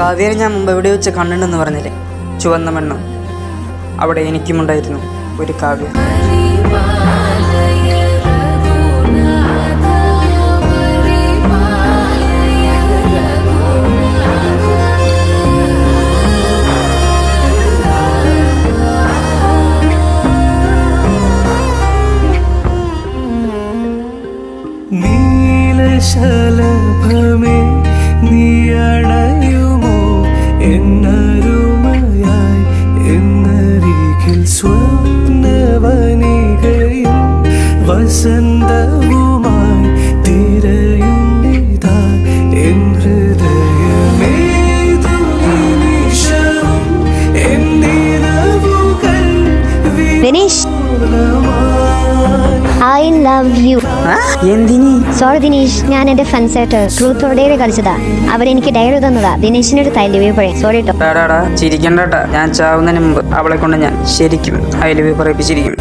കാവ്യനെ ഞാൻ മുമ്പ് എവിടെ വെച്ച് കണ്ടിട്ടുണ്ടെന്ന് പറഞ്ഞില്ലേ, ചുവന്ന മണ്ണ്. അവിടെ എനിക്കുമുണ്ടായിരുന്നു ഒരു കാവ്യ. നീലശലഭമേ നീയണയുമോ എന്നരുമയായി എന്നരികിൽ സ്വപ്നവനികയും വസന്തവുമായി തിരയുന്നിതാ എൻ ഹൃദയമേതു നിമിഷവും എന്നിരവുകൾ ദിനേശ്, ഐ ലവ് യു. എന്തിനി? സോറി ദിനേശ്, ഞാൻ എന്റെ ഫ്രണ്ട്സായിട്ട് ട്രൂത്ത് ഓർ ഡെയർ കളിച്ചതാ. അവരെനിക്ക് ഡയറി തന്നതാ. ദിനേശിനൊരു തല്ലുവേ പറയും. സോറി കേട്ടോ. ടാടാ ചിരിക്കണ്ടാ, ഞാൻ ചാവുന്നതിന് മുമ്പ് അവളെ കൊണ്ട് ഞാൻ ശരിക്കും ഐ ലവ് യു പറയിപ്പിച്ചിരിക്കും.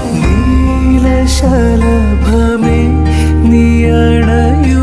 നീലശലഭമേ നീയണയു